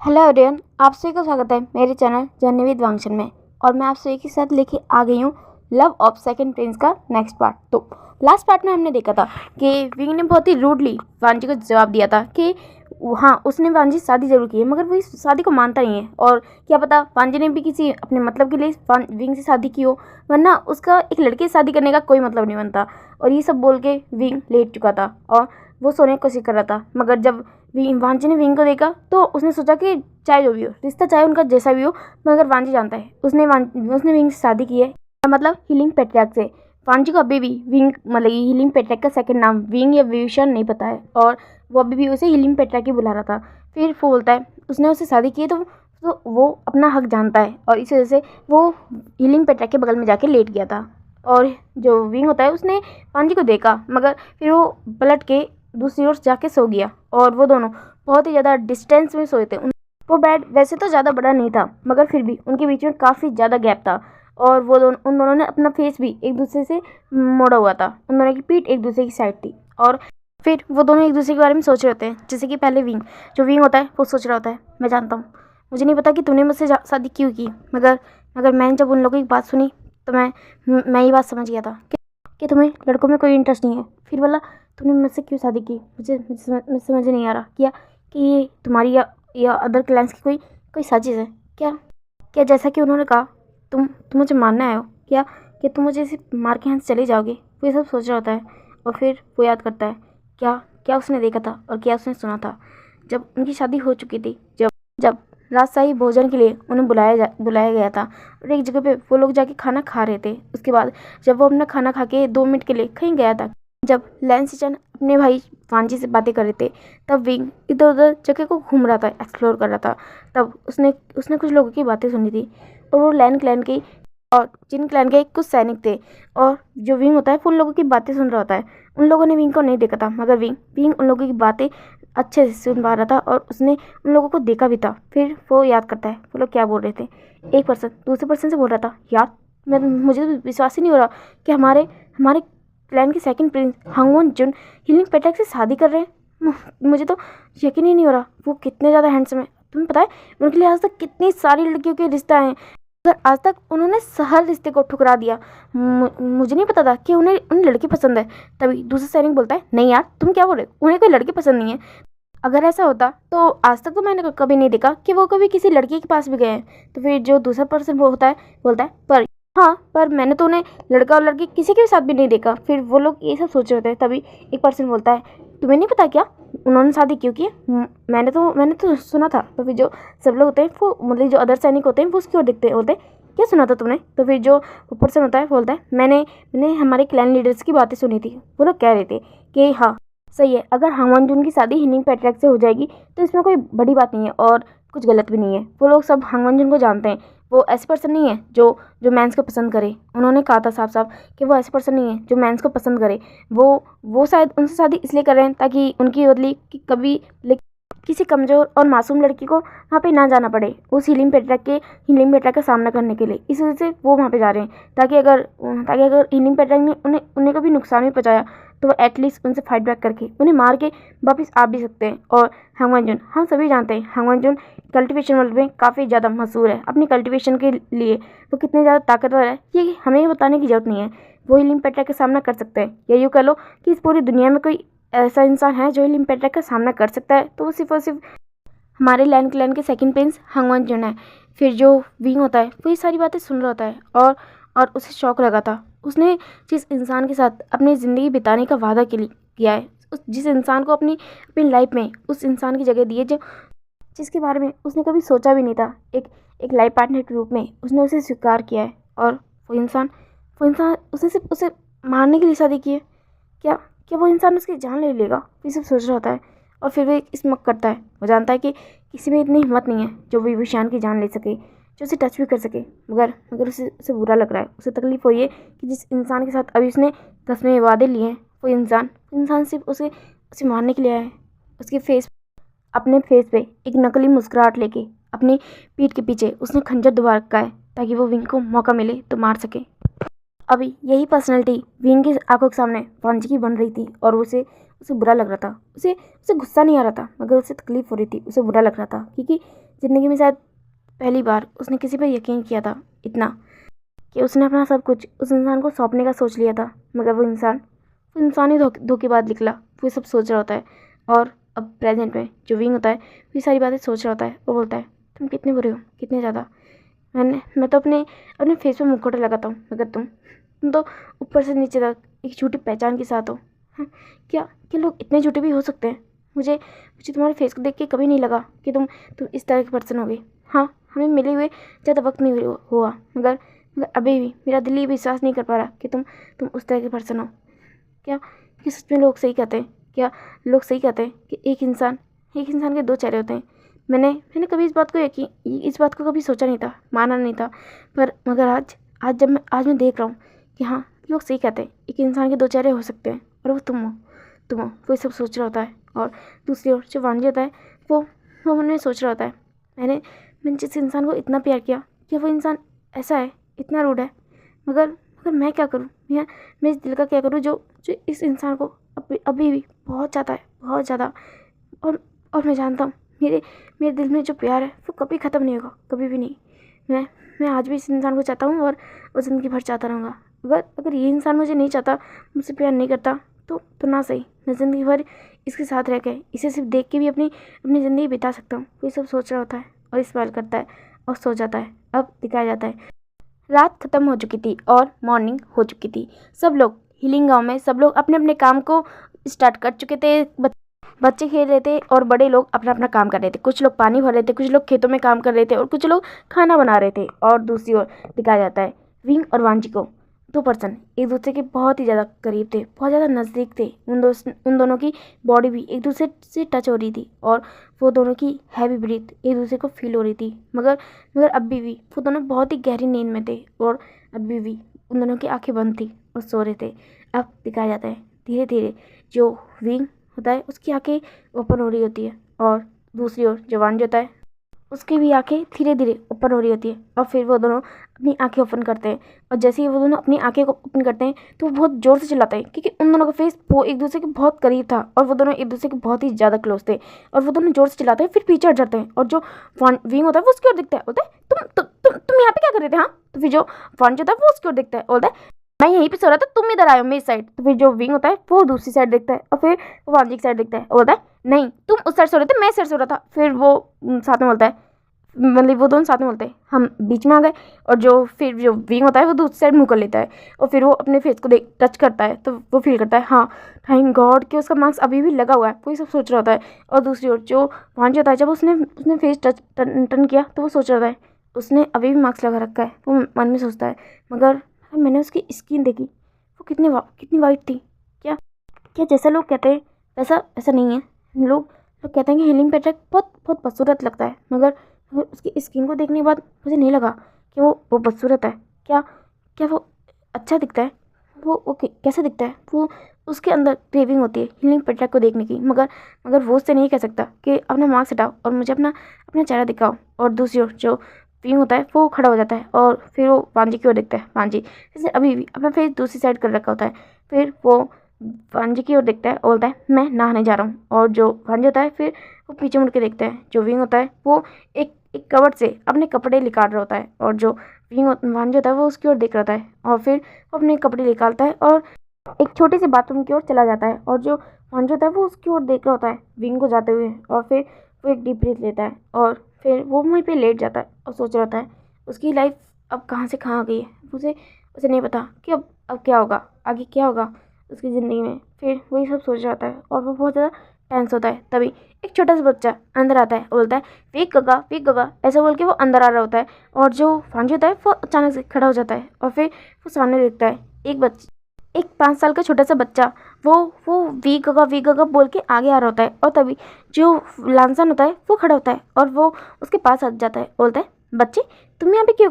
Hello everyone, आप सभी का स्वागत है मेरे चैनल जर्नी विद वांगशन में। और मैं आप सभी के साथ लेके आ गई हूँ लव ऑफ सेकंड प्रिंस का नेक्स्ट पार्ट। तो लास्ट पार्ट में हमने देखा था कि विंग ने बहुत ही रूडली वांजी को जवाब दिया था कि हाँ, उसने वांजी शादी जरूर की है मगर वो इस शादी को मानता नहीं है। और क्या पता वांजी ने भी किसी अपने मतलब के लिए विंग से शादी की हो, वरना उसका एक लड़के से शादी करने का कोई मतलब नहीं बनता। और ये सब बोल के विंग लेट चुका था और वो सोने की कोशिश कर रहा था। मगर जब वांजी ने विंग को देखा तो उसने सोचा कि चाहे जो भी हो, रिश्ता चाहे उनका जैसा भी हो, मगर वांजी जानता है उसने विंग से शादी की है, मतलब हीलिंग पेट्रियार्क से। वांजी को अभी भी विंग मतलब हीलिंग पेट्रियार्क का सेकंड नाम विंग या विशन नहीं पता है और वो अभी भी उसे हीलिंग पेट्रियार्क ही बुला रहा था। फिर वो बोलता है उसने उससे शादी की है तो वो अपना हक जानता है और इस वजह से वो हीलिंग पेट्रियार्क के बगल में जाके लेट गया था। और जो विंग होता है उसने वांजी को देखा मगर फिर वो पलट के दूसरी ओर जाके सो गया और वो दोनों बहुत ही ज़्यादा डिस्टेंस में सोए थे। वो बेड वैसे तो ज़्यादा बड़ा नहीं था मगर फिर भी उनके बीच में काफ़ी ज़्यादा गैप था और उन दोनों ने अपना फेस भी एक दूसरे से मोड़ा हुआ था। उन दोनों की पीठ एक दूसरे की साइड थी और फिर वो दोनों एक दूसरे के बारे में सोच रहे होते हैं। जैसे कि पहले विंग होता है वो सोच रहा होता है, मैं जानता हूँ, मुझे नहीं पता कि तूने मुझसे शादी क्यों की, मगर मैंने जब उन लोगों की बात सुनी तो मैं ये बात समझ गया था कि तुम्हें लड़कों में कोई इंटरेस्ट नहीं है। फिर बोला तूने मुझसे क्यों शादी की, मुझे समझ नहीं आ रहा कि ये तुम्हारी या अदर क्लैंस की कोई साजिश है क्या जैसा कि उन्होंने कहा तुम मुझे मारने आए हो क्या तुम मुझे इसे मार के यहाँ से चले जाओगे। वो ये सब सोच रहा होता है और फिर वो याद करता है क्या उसने देखा था और क्या उसने सुना था जब उनकी शादी हो चुकी थी। जब राजशाही भोजन के लिए उन्हें बुलाया गया था और एक जगह पे वो लोग जाके खाना खा रहे थे। उसके बाद जब वो अपना खाना खा के 2 मिनट के लिए कहीं गया था, जब लैंसिचन अपने भाई वांजी से बातें कर रहे थे, तब विंग इधर उधर जगह को घूम रहा था, एक्सप्लोर कर रहा था। तब उसने कुछ लोगों की बातें सुनी थी और वो लैन क्लैन की और जिन क्लैन के कुछ सैनिक थे और जो विंग होता है वो उन लोगों की बातें सुन रहा होता है। उन लोगों ने विंग को नहीं देखा था मगर विंग उन लोगों की बातें अच्छे से सुन पा रहा था और उसने उन लोगों को देखा भी था। फिर वो याद करता है वो लोग क्या बोल रहे थे। एक पर्सन दूसरे पर्सन से बोल रहा था, यार मुझे तो विश्वास ही नहीं हो रहा कि हमारे क्लैन के सेकंड प्रिंस हांगवॉन जुन हीलिंग पेट्रियार्क से शादी कर रहे हैं। मुझे तो यकीन ही नहीं हो रहा। वो कितने ज़्यादा हैंडसम है, तुम्हें पता है उनके लिए आज तक कितनी सारी लड़कियों के रिश्ते आए हैं मगर आज तक उन्होंने हर रिश्ते को ठुकरा दिया। मुझे नहीं पता था कि उन्हें लड़की पसंद है। तभी दूसरा सैनिक बोलता है, नहीं यार तुम क्या बोल रहे हो, उन्हें कोई लड़की पसंद नहीं है। अगर ऐसा होता तो आज तक तो मैंने कभी नहीं देखा कि वो कभी किसी लड़की के पास भी गए हैं। तो फिर जो दूसरा पर्सन वो होता है बोलता है, पर मैंने तो उन्हें लड़का और लड़की किसी के भी साथ भी नहीं देखा। फिर वो लोग ये सब सोच रहे थे। तभी एक पर्सन बोलता है, तुम्हें नहीं पता क्या उन्होंने शादी क्यों की? मैंने तो सुना था। तो फिर जो सब लोग होते हैं वो मतलब जो अदर सैनिक होते हैं वो उसकी ओर देखते होते हैं, क्या सुना था तुमने? तो फिर जो पर्सन होता है बोलता है, मैंने हमारे क्लैन लीडर्स की बातें सुनी थी। वो लोग कह रहे थे कि हाँ सही है, अगर हांगवॉन जुन की शादी हीलिंग पेट्रियार्क से हो जाएगी तो इसमें कोई बड़ी बात नहीं है और कुछ गलत भी नहीं है। वो लोग सब हांगवॉन जुन को जानते हैं। वो ऐसे पर्सन नहीं है जो मैंस को पसंद करे। उन्होंने कहा था साफ साफ कि वो ऐसे पर्सन नहीं है जो मैंस को पसंद करे। वो शायद उनसे शादी इसलिए कर रहे हैं ताकि उनकी बदली कि कभी किसी कमज़ोर और मासूम लड़की को वहाँ पे ना जाना पड़े उस हीलिंग पेट्रियार्क का सामना करने के लिए। इस वजह से वो वहाँ पे जा रहे हैं ताकि अगर हीलिंग पेट्रियार्क ने उन्हें कभी नुकसान भी पहुँचाया तो वो एटलीस्ट उनसे फाइट बैक करके उन्हें मार के वापस आ भी सकते हैं। और हांगवॉन जुन, हम सभी जानते हैं हांगवॉन जुन कल्टीवेशन वर्ल्ड में काफ़ी ज़्यादा मशहूर है अपनी कल्टीवेशन के लिए। वो कितने ज़्यादा ताकतवर है ये हमें बताने की ज़रूरत नहीं है। वो हीलिंग पेट्रियार्क का सामना कर सकते हैं, या यूँ कह लो कि इस पूरी दुनिया में कोई ऐसा इंसान है जो हीलिंग पेट्रियार्क का सामना कर सकता है तो वो सिर्फ और सिर्फ हमारे लैन क्लैन के सेकंड प्रिंस हांगवॉन जुन है। फिर जो विंग होता है वो ये सारी बातें सुन रहा होता है और उसे शौक लगा था। उसने जिस इंसान के साथ अपनी ज़िंदगी बिताने का वादा किया है, जिस इंसान को अपनी लाइफ में उस इंसान की जगह दी है जिसके बारे में उसने कभी सोचा भी नहीं था, एक लाइफ पार्टनर के रूप में उसने उसे स्वीकार किया है। और वो इंसान उसने सिर्फ उसे मारने के लिए शादी की है। क्या वो इंसान उसकी जान ले लेगा? ये सब सोच रहा होता है और फिर वो एक स्मक करता है। वो जानता है कि किसी में इतनी हिम्मत नहीं है जो विशान की जान ले सके, जो उसे टच भी कर सके। मगर उसे बुरा लग रहा है। उसे तकलीफ हुई है कि जिस इंसान के साथ अभी उसने 10वें वादे लिए हैं वो इंसान सिर्फ उसे मारने के लिए आया है। उसके अपने फेस पे एक नकली मुस्कुराहट लेके अपनी पीठ के पीछे उसने खंजर दबा रखा है ताकि वो विंग को मौका मिले तो मार सके। अभी यही पर्सनैलिटी विंग की आंखों के सामने वांजी की बन रही थी और उसे बुरा लग रहा था। उसे गुस्सा नहीं आ रहा था मगर उसे तकलीफ हो रही थी, उसे बुरा लग रहा था क्योंकि ज़िंदगी में शायद पहली बार उसने किसी पर यकीन किया था इतना कि उसने अपना सब कुछ उस इंसान को सौंपने का सोच लिया था, मगर वो इंसान ही धोखेबाज निकला। वो सब सोच रहा होता है और अब प्रेजेंट में जो विंग होता है वो ये सारी बातें सोच रहा होता है। वो बोलता है तुम कितने बुरे हो, कितने ज़्यादा। मैं तो अपने फेस पे मुखौटा लगाता हूँ, मगर तुम तो ऊपर से नीचे तक एक झूठी पहचान के साथ हो। हाँ, क्या लोग इतने झूठे भी हो सकते हैं? मुझे तुम्हारे फेस को देख के कभी नहीं लगा कि तुम इस तरह के पर्सन होगे। हाँ, हमें मिले हुए ज़्यादा वक्त नहीं हुआ, मगर अभी भी मेरा दिल ही विश्वास नहीं कर पा रहा कि तुम उस तरह के पर्सन हो। क्या सच में लोग सही कहते हैं? क्या लोग सही कहते हैं कि एक इंसान के दो चेहरे होते हैं? मैंने कभी इस बात को कभी सोचा नहीं था, माना नहीं था, मगर आज मैं देख रहा हूँ कि हाँ, लोग सही कहते हैं, एक इंसान के दो चेहरे हो सकते हैं और वो तुम हो। वो ये सब सोच रहा होता है। और दूसरी ओर जो वांजी होता है वो मन में सोच रहा होता है मैंने जिस इंसान को इतना प्यार किया, क्या वो इंसान ऐसा है, इतना रूड है? मगर मैं क्या करूँ? मैं इस दिल का क्या करूँ जो इस इंसान को अभी भी बहुत चाहता है, बहुत ज़्यादा। और मैं जानता हूँ मेरे दिल में जो प्यार है वो कभी ख़त्म नहीं होगा, कभी भी नहीं। मैं आज भी इस इंसान को चाहता हूँ और ज़िंदगी भर चाहता रहूँगा। अगर ये इंसान मुझे नहीं चाहता, मुझसे प्यार नहीं करता, तो ना सही, मैं ज़िंदगी भर इसके साथ रह के इसे सिर्फ देख के भी अपनी ज़िंदगी बिता सकता हूँ। ये सब सोच रहा होता है और स्माइल करता है और सो जाता है। अब दिखाया जाता है रात खत्म हो चुकी थी और मॉर्निंग हो चुकी थी। सब लोग हीलिंग गांव में सब लोग अपने अपने काम को स्टार्ट कर चुके थे। बच्चे खेल रहे थे और बड़े लोग अपना अपना काम कर रहे थे। कुछ लोग पानी भर रहे थे, कुछ लोग खेतों में काम कर रहे थे और कुछ लोग खाना बना रहे थे। और दूसरी ओर दिखाया जाता है विंग और वांजी को, दो पर्सन एक दूसरे के बहुत ही ज़्यादा करीब थे, बहुत ज़्यादा नज़दीक थे। उन दोनों की बॉडी भी एक दूसरे से टच हो रही थी और वो दोनों की हैवी ब्रीथ एक दूसरे को फील हो रही थी। मगर अभी भी वो दोनों बहुत ही गहरी नींद में थे और अभी भी उन दोनों की आंखें बंद थी और सो रहे थे। अब दिखाया जाता है धीरे धीरे जो विंग होता है उसकी आंखें ओपन हो रही होती है और दूसरी ओर जो वांजी होता है उसकी भी आंखें धीरे धीरे ओपन हो रही होती है। और फिर वो दोनों अपनी आंखें ओपन करते हैं और जैसे ही वो दोनों अपनी आंखें को ओपन करते हैं तो वो बहुत ज़ोर से चिल्लाते हैं, क्योंकि उन दोनों का फेस वो एक दूसरे के बहुत करीब था और वो दोनों एक दूसरे के बहुत ही ज़्यादा क्लोज थे। और वो दोनों ज़ोर से चिल्लाते हैं, फिर पीछे हट जाते हैं और जो विंग होता है वो उसकी ओर दिखता है, बोलता है तुम यहाँ पे क्या कर रहे थे? हाँ। तो फिर जो वांजी होता है वो उसकी ओर दिखता है, बोलता है मैं यहीं पे सो रहा था, तुम इधर आए हो मेरी साइड। तो फिर जो विंग होता है वो दूसरी साइड देखता है और फिर वो वांजी की साइड देखता है, बोलता है नहीं तुम उस साइड सो रहे थे, मैं इस साइड सो रहा था। फिर वो साथ में बोलता है, मतलब वो दोनों साथ में बोलते हैं हम बीच में आ गए। और फिर जो विंग होता है वो दूसरी साइड मुँह कर लेता है और फिर वो अपने फेस को टच करता है तो वो फील करता है हाँ थैंक गॉड कि उसका मार्क्स अभी भी लगा हुआ है। वो ये सब सोच रहा होता है। और दूसरी ओर जो वांजी होता है जब उसने फेस टर्न किया तो वो सोच रहा है उसने अभी भी मार्क्स लगा रखा है। वो मन में सोचता है मगर मैंने उसकी स्किन देखी, वो कितनी वाइट थी। क्या जैसा लोग कहते हैं वैसा नहीं है। लोग कहते हैं कि हीलिंग पैटर्न बहुत बदसूरत लगता है, मगर उसकी स्किन को देखने के बाद मुझे नहीं लगा कि वो बदसूरत है। क्या वो अच्छा दिखता है? वो कैसे दिखता है? वो उसके अंदर क्रेविंग होती है हीलिंग पैटर्न को देखने की, मगर वो उससे नहीं कह सकता कि अपना मार्क्स हटाओ और मुझे अपना चेहरा दिखाओ। और दूसरी ओर जो विंग होता है वो खड़ा हो जाता है और फिर वो वांजी की ओर देखता है। वांजी जैसे अभी भी अपना फेस दूसरी साइड कर रखा होता है। फिर वो वांजी की ओर देखता है और बोलता है मैं नहाने जा रहा हूँ। और जो वांजी होता है फिर वो पीछे मुड़ के देखता है। जो विंग होता है वो एक कबर्ड से अपने कपड़े निकाल रहा होता है और जो वांजी होता है वो उसकी ओर देख रहा होता है। और फिर वो अपने कपड़े निकालता है और एक छोटे से बाथरूम की ओर चला जाता है। और जो वांजी होता है वो उसकी ओर देख रहा होता है विंग को जाते हुए। और फिर वो एक डीप ब्रीथ लेता है और फिर वो वहीं पे लेट जाता है और सोच रहा होता है उसकी लाइफ अब कहाँ से कहाँ आ गई है। उसे नहीं पता कि अब क्या होगा, आगे क्या होगा उसकी ज़िंदगी में। फिर वही सब सोच रहा होता है और वो बहुत ज़्यादा टेंस होता है। तभी एक छोटा सा बच्चा अंदर आता है और बोलता है वीक गगा ऐसा बोल के वो अंदर आ रहा होता है। और जो वांजी होता है वो अचानक से खड़ा हो जाता है और फिर वो सामने देखता है एक 5 साल का छोटा सा बच्चा वो वी गगा बोल के आगे आ रहा होता है। और तभी जो लांसन होता है वो खड़ा होता है और वो उसके पास आ जाता है, बोलता है बच्चे तुम यहाँ पे क्या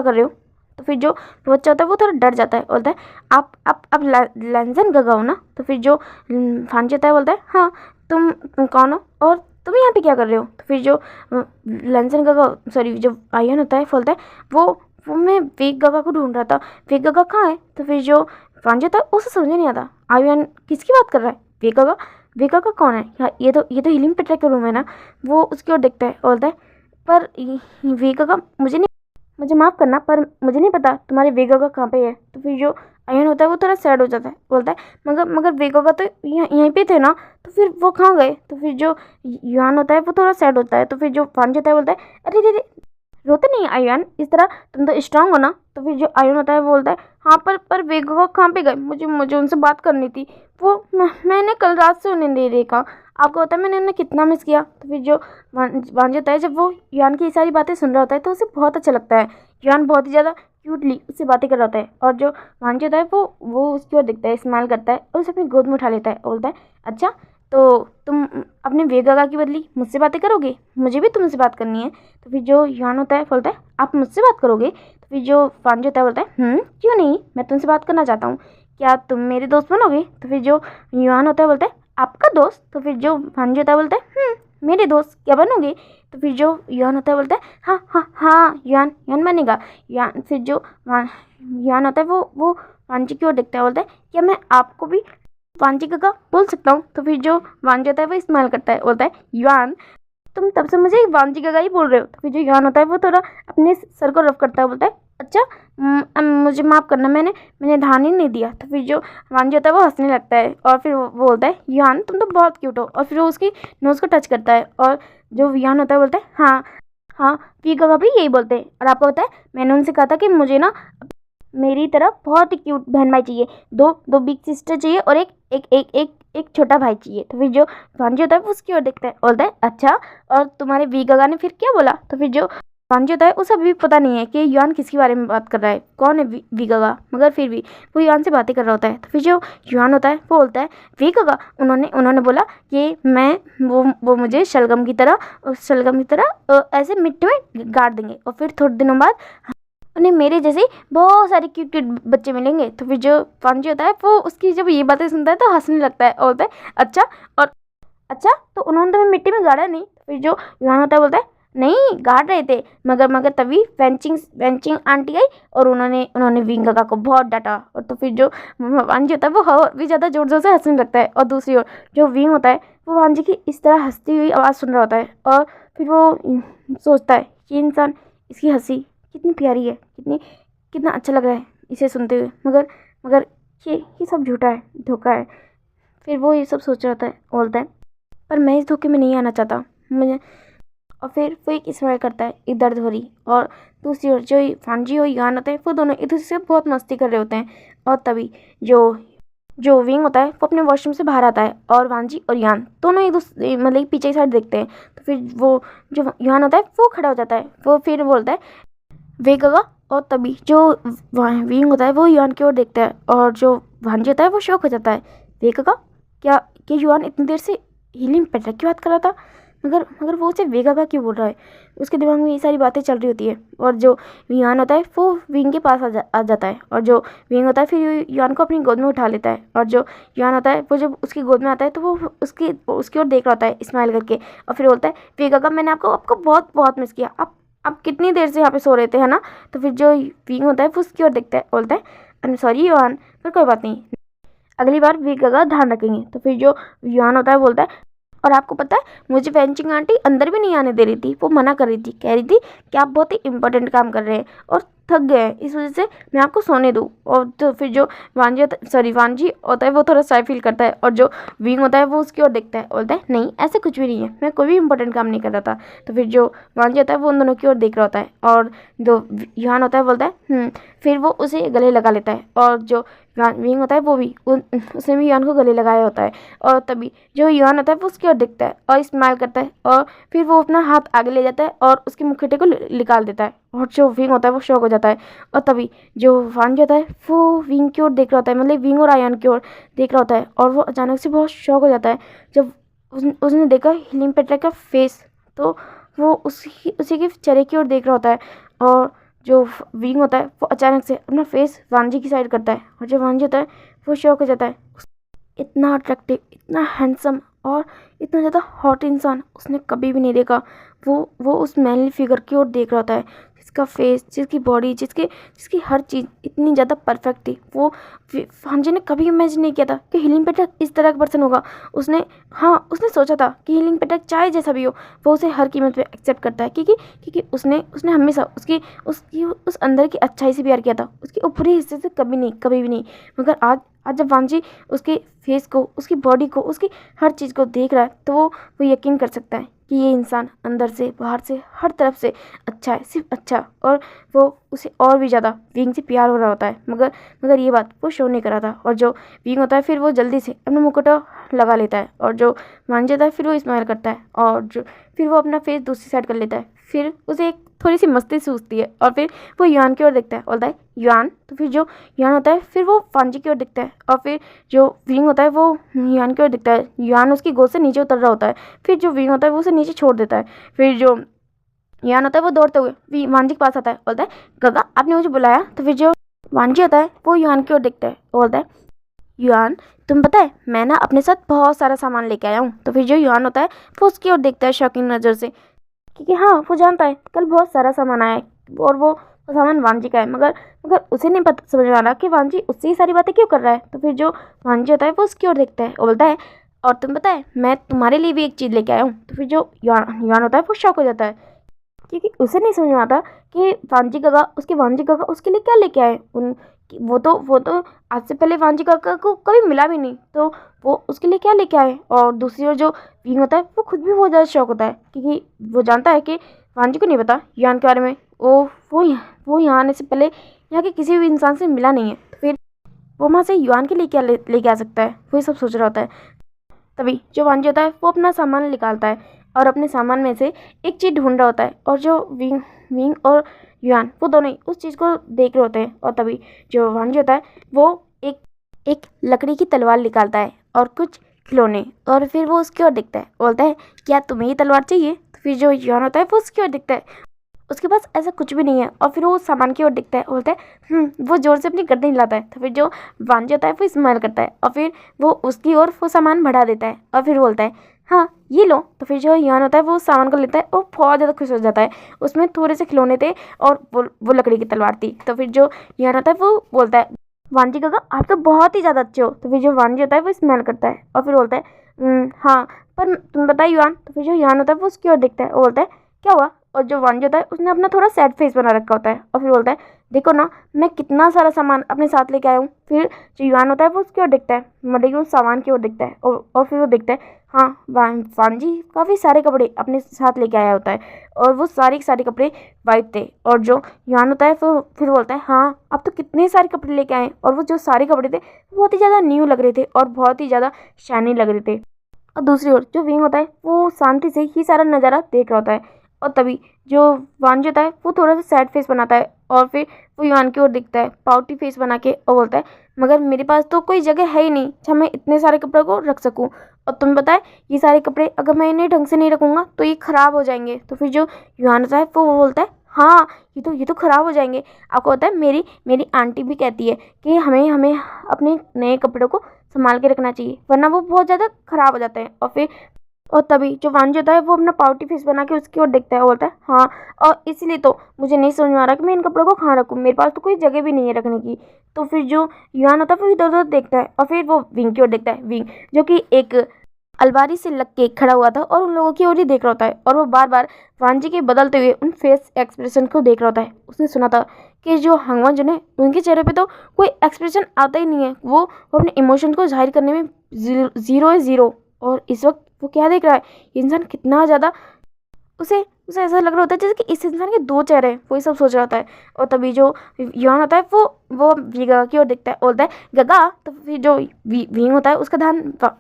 कर रहे हो? तो फिर जो बच्चा होता है वो थोड़ा डर जाता है, बोलता है आप लांसन गगा हो ना? तो फिर जो वांजी होता है बोलता है हाँ तुम कौन हो और तुम यहाँ पे क्या कर रहे हो? तो फिर जो लांसन गगा जो आयन होता है बोलता है वो मैं वीक गगा को ढूंढ रहा था, वीक गगा कहाँ है? तो फिर जो वांजी होता है उसे समझ नहीं आता आयन किसकी बात कर रहा है, वीक गगा कौन है? ये तो हीलिंग पैटर्न का रूम है ना। वो उसकी ओर देखता है और बोलता है पर वेगा का मुझे माफ़ करना, पर मुझे नहीं पता तुम्हारे वेगा का कहाँ पे है। तो फिर जो आयन होता है वो थोड़ा सैड हो जाता है, बोलता है मगर वेगा का तो यहीं पे थे ना, तो फिर वो कहाँ गए। तो फिर जो युआन होता है वो थोड़ा सैड होता है। तो फिर जो वांजी होता है बोलता है अरे रे रे, रोते नहीं आयुन इस तरह, तुम तो स्ट्रांग हो ना। तो फिर जो आयुन होता है वो बोलता है हाँ पर वेगो कहाँ पे गए, मुझे उनसे बात करनी थी। वो मैंने कल रात से उन्हें नहीं देखा, आपको पता है मैंने उन्हें कितना मिस किया। तो फिर जो वांजी होता है जब वो युआन की सारी बातें सुन रहा होता है तो उसे बहुत अच्छा लगता है। युआन बहुत ही ज़्यादा क्यूटली उससे बातें कर रहा होता है, और जो वांजी होता है वो उसकी ओर देखता है, स्माइल करता है और उसे अपनी गोद में उठा लेता है और बोलता है अच्छा तो तुम अपने वेगा की बदली मुझसे बातें करोगे, मुझे भी तुमसे बात करनी है। तो फिर जो युआन होता है बोलता है आप मुझसे बात करोगे। तो फिर जो वांजी होता है बोलता है क्यों नहीं, मैं तुमसे बात करना चाहता हूँ, क्या तुम मेरे दोस्त बनोगे। तो फिर जो युआन होता है बोलता है आपका दोस्त। तो फिर जो वांजी होता है बोलता है मेरे दोस्त क्या बनोगे। तो फिर जो युआन होता है बोलता है हाँ हाँ हाँ युआन बनेगा। युआन फिर जो युआन होता है वो वांजी की ओर देखता है, बोलता है क्या मैं आपको भी वांजी काका बोल सकता हूँ। तो फिर जो वांजी होता है वो स्माइल करता है, बोलता है युआन तुम तब से मुझे वांजी काका ही बोल रहे हो। तो फिर जो युआन होता है वो थोड़ा अपने सर को रफ करता है, बोलता है अच्छा मुझे माफ़ करना, मैंने ध्यान ही नहीं दिया। तो फिर जो वांजी होता है वो हंसने लगता है और फिर वो बोलता है युआन तुम तो बहुत क्यूट हो, और फिर वो उसकी नोज़ को टच करता है। और जो युआन होता है बोलता है हाँ हाँ वी काका भी यही बोलते हैं, और आपको पता है मैंने उनसे कहा था कि मुझे ना मेरी तरह बहुत ही क्यूट बहन भाई चाहिए, दो बिग सिस्टर चाहिए और एक छोटा भाई चाहिए। तो फिर जो वांजी होता है वो उसकी ओर देखता है, बोलता है अच्छा और तुम्हारे वी गगा ने फिर क्या बोला। तो फिर जो वांजी होता है उसे अभी पता नहीं है कि युआन किसके बारे में बात कर रहा है, कौन है वी गगा, मगर फिर भी वो युआन से बातें कर रहा होता है। तो फिर जो युआन होता है वो बोलता है वी गगा उन्होंने बोला कि मैं वो मुझे शलगम की तरह ऐसे मिट्टी में गाड़ देंगे, और फिर थोड़े दिनों बाद उन्हें मेरे जैसे बहुत सारे क्यूट क्यूट बच्चे मिलेंगे। तो फिर जो वांजी होता है वो उसकी जब ये बातें सुनता है तो हंसने लगता है और बोलता है अच्छा और अच्छा तो उन्होंने तो मिट्टी में गाड़ा नहीं। तो फिर जो युआन होता है बोलता है नहीं गाड़ रहे थे, मगर तभी वेंचिंग आंटी आई और उन्होंने विंग काका को बहुत डांटा। और तो फिर जो वांजी होता है वो और भी ज़्यादा जोर जोर से हंसने लगता है, और दूसरी ओर जो विंग होता है वो वांजी की इस तरह हंसती हुई आवाज़ सुन रहा होता है, और फिर वो सोचता है ये इंसान, इसकी हंसी कितनी प्यारी है, कितना अच्छा लग रहा है इसे सुनते हुए, मगर ये सब झूठा है, धोखा है। फिर वो ये सब सोच रहा था, बोलता है पर मैं इस धोखे में नहीं आना चाहता मुझे। और फिर वो एक स्माइल करता है एक दर्द भरी, और दूसरी ओर जो वांजी और युआन होते हैं वो दोनों एक दूसरे से बहुत मस्ती कर रहे होते हैं। और तभी जो विंग होता है वो अपने वॉशरूम से बाहर आता है, और वांजी और युआन दोनों एक दूसरे मतलब पीछे की साइड देखते हैं। तो फिर वो जो युआन होता है वो खड़ा हो जाता है, वो फिर बोलता है वे गगा। और तभी जो विंग होता है वो युआन की ओर देखता है, और जो वांजी होता है वो शॉक हो जाता है, वे गगा क्या युआन इतनी देर से हीलिंग पेट्रा की बात कर रहा था, मगर वो उसे वे गगा क्यों बोल रहा है। उसके दिमाग में ये सारी बातें चल रही होती है, और जो युआन होता है वो विंग के पास आ जाता है, और जो विंग होता है फिर युआन को अपनी गोद में उठा लेता है। और जो युआन होता है वो जब उसकी गोद में आता है तो वो उसकी ओर देख रहा होता है स्माइल करके, और फिर बोलता है वे गगा मैंने आपको बहुत बहुत मिस किया, आप कितनी देर से यहाँ पे सो रहे थे है ना। तो फिर जो विंग होता है वो उसकी ओर देखता है, बोलता है आई एम सॉरी युआन, पर कोई बात नहीं, अगली बार विंग का ध्यान रखेंगे। तो फिर जो युआन होता है बोलता है और आपको पता है मुझे वेंचिंग आंटी अंदर भी नहीं आने दे रही थी, वो मना कर रही थी, कह रही थी कि आप बहुत ही इंपॉर्टेंट काम कर रहे हैं और थक गए हैं, इस वजह से मैं आपको सोने दूँ। और तो फिर जो वांजी होता है वो थोड़ा शाय फील करता है, और जो विंग होता है वो उसकी ओर देखता है, बोलता है नहीं ऐसा कुछ भी नहीं है, मैं कोई भी इंपॉर्टेंट काम नहीं कर रहा था। तो फिर जो वांजी होता है वो उन दोनों की ओर देख रहा होता है, और जो युआन होता है बोलता है फिर वो उसे गले लगा लेता है, और जो विंग होता है वो भी उसने भी युआन को गले लगाया होता है। और तभी जो युआन होता है वो उसकी ओर देखता है और स्माइल करता है, और फिर वो अपना हाथ आगे ले जाता है और उसके मुखौटे को निकाल देता है, और जो विंग होता है वो शॉक हो जाता है। और तभी जो वांजी होता है वो विंग की ओर देख रहा होता है, मतलब विंग और आयन की ओर देख रहा होता है, और वो अचानक से बहुत शॉक हो जाता है जब उसने देखा हीलिंग पेट्रा का फेस। तो वो उसी के चेहरे की ओर देख रहा होता है, और जो विंग होता है वो अचानक से अपना फेस वांजी की साइड करता है, और जो वांजी होता है वो शॉक हो जाता है। इतना अट्रैक्टिव, इतना हैंडसम और इतना ज़्यादा हॉट इंसान उसने कभी भी नहीं देखा। वो उस मैनली फिगर की ओर देख रहा होता है जिसका फेस, जिसकी बॉडी, जिसकी हर चीज़ इतनी ज़्यादा परफेक्ट थी, वो वांजी ने कभी इमेजिन नहीं किया था कि हीलिंग पेटक इस तरह का पर्सन होगा। उसने सोचा था कि हीलिंग पेटक चाहे जैसा भी हो वो उसे हर कीमत पे एक्सेप्ट करता है, क्योंकि उसने हमेशा उसकी उस अंदर की अच्छाई से प्यार किया था, उसके ऊपरी हिस्से से कभी भी नहीं। मगर आज जब वांजी उसके फेस को, उसकी बॉडी को, उसकी हर चीज़ को देख रहा है तो वो यकीन कर सकता है कि ये इंसान अंदर से बाहर से हर तरफ से अच्छा है, सिर्फ अच्छा। और वो उसे और भी ज़्यादा विंग से प्यार हो रहा होता है, मगर ये बात वो शो नहीं कर रहा था। और जो विंग होता है फिर वो जल्दी से अपना मुकुटा लगा लेता है, और जो वांजी होता है फिर वो स्माइल करता है, और फिर वो अपना फेस दूसरी साइड कर लेता है। फिर उसे एक थोड़ी सी मस्ती सूझती है, और फिर वो युआन की ओर देखता है, बोलता है युआन। तो फिर जो युआन होता है फिर वो वांजी की ओर दिखता है, और फिर जो विंग होता है वो युआन की ओर दिखता है। युआन उसकी गोद से नीचे उतर रहा होता है, फिर जो विंग होता है वो उसे नीचे छोड़ देता है। फिर जो युआन होता है वो दौड़ते हुए वांजी के पास आता है, बोलता है गगा आपने मुझे बुलाया। तो फिर जो वांजी होता है वो युआन की ओर दिखता है, बोलता है युआन तुम पता है मैं ना अपने साथ बहुत सारा सामान लेके आया हूँ। तो फिर जो युआन होता है वो उसकी ओर देखता है शौकीन नज़र से, क्योंकि हाँ वो जानता है कल बहुत सारा सामान आया है और वो सामान वांजी का है, मगर उसे नहीं पता समझ में आ रहा कि वांजी उससे ही सारी बातें क्यों कर रहा है। तो फिर जो वांजी होता है वो उसकी ओर देखता है और बोलता है और तुम पता है मैं तुम्हारे लिए भी एक चीज़ लेके आया हूँ। तो फिर जो युआन होता है वो शॉक हो जाता है, क्योंकि उसे नहीं समझ में आता कि वांजी काका उसके लिए क्या लेके आए। वो तो आज से पहले वांजी काका को कभी मिला भी नहीं, तो वो उसके लिए क्या लेके आए। और दूसरी ओर जो विंग होता है वो खुद भी बहुत ज़्यादा शौक होता है, क्योंकि वो जानता है कि वांजी को नहीं पता युआन के बारे में। वो यहाँ आने से पहले यहाँ के किसी भी इंसान से मिला नहीं है, तो फिर वो वहाँ से युआन के लिए क्या लेके आ सकता है, वो ये सब सोच रहा होता है। तभी जो वांजी होता है वो अपना सामान निकालता है और अपने सामान में से एक चीज़ ढूंढ रहा होता है, और जो विंग और युआन वो दोनों ही उस चीज़ को देख रहे होते हैं। और तभी जो वांजी होता है वो एक लकड़ी की तलवार निकालता है और कुछ खिलौने, और फिर वो उसकी ओर दिखता है, बोलता है क्या तुम्हें ये तलवार चाहिए। तो फिर जो युआन होता है वो उसकी ओर दिखता है, उसके पास ऐसा कुछ भी नहीं है, और फिर वो सामान की ओर दिखता है, बोलता है वो जोर से अपनी गर्दन हिलाता है। तो फिर जो वांजी होता है वो स्माइल करता है, और फिर वो उसकी ओर वो सामान बढ़ा देता है, और फिर बोलता है हाँ ये लो। तो फिर जो युआन होता है वो सामान को लेता है और बहुत ज़्यादा खुश हो जाता है। उसमें थोड़े से खिलौने थे और वो लकड़ी की तलवार थी। तो फिर जो युआन होता है वो बोलता है वांजी काका आप तो बहुत ही ज़्यादा अच्छे हो। तो फिर जो वांजी होता है वो स्माइल करता है, और फिर बोलता है हाँ पर तुम बताइए युआन। तो फिर जो युआन होता है वो उसकी ओर देखता है और बोलता है क्या हुआ। और जो वांजी होता है उसने अपना थोड़ा सैड फेस बना रखा होता है, और फिर बोलता है देखो ना मैं कितना सारा सामान अपने साथ लेके आया हूँ। फिर जो युआन होता है वो उसकी ओर दिखता है, मतलब उस सामान की ओर दिखता है, और फिर वो देखता है हाँ वांजी काफ़ी सारे कपड़े अपने साथ लेके आया होता है, और वो सारे कपड़े वाइट थे। और जो युआन होता है फिर बोलता है हाँ आप तो कितने सारे कपड़े लेके आए। और वो जो सारे कपड़े थे बहुत ही ज़्यादा न्यू लग रहे थे और बहुत ही ज़्यादा शाइनी लग रहे थे। और दूसरी ओर जो विंग होता है वो शांति से ही सारा नज़ारा देख रहा होता है, और तभी जो वांजी होता है वो थोड़ा सा सैड फेस बनाता है, और फिर वो युआन की ओर दिखता है पाउटी फेस बना के, और बोलता है मगर मेरे पास तो कोई जगह है ही नहीं जहाँ मैं इतने सारे कपड़ों को रख सकूँ। और तुम्हें पता है ये सारे कपड़े अगर मैं इन्हें ढंग से नहीं रखूँगा तो ये ख़राब हो जाएंगे। तो फिर जो युआन होता है वो बोलता है हाँ ये तो ख़राब हो जाएंगे। आपको पता है मेरी आंटी भी कहती है कि हमें अपने नए कपड़ों को संभाल के रखना चाहिए, वरना वो बहुत ज़्यादा ख़राब हो जाते हैं। और तभी जो वांजी होता है वो अपना पाउटी फेस बना के उसकी ओर देखता है और बोलता है हाँ और इसीलिए तो मुझे नहीं समझ में आ रहा कि मैं इन कपड़ों को कहाँ रखूँ, मेरे पास तो कोई जगह भी नहीं है रखने की। तो फिर जो युआन होता है वो इधर उधर देखता है, और फिर वो विंग की ओर देखता है, विंग जो कि एक अलमारी से लग के खड़ा हुआ था और उन लोगों की ओर ही देख रहा होता है, और वो बार बार वांजी के बदलते हुए उन फेस एक्सप्रेशन को देख रहा होता है। उसने सुना था कि जो हंगमा जन है उनके चेहरे पे तो कोई एक्सप्रेशन आता ही नहीं है, वो अपने इमोशन को जाहिर करने में ज़ीरो है ज़ीरो। और इस वक्त वो क्या देख रहा है, ये इंसान कितना ज़्यादा उसे ऐसा लग रहा होता है जैसे कि इस इंसान के दो चेहरे हैं, वही सब सोच रहा होता है। और तभी जो युआन होता है वो गगा की ओर देखता है, बोलता है गगा। तो फिर जो विंग होता है उसका ध्यान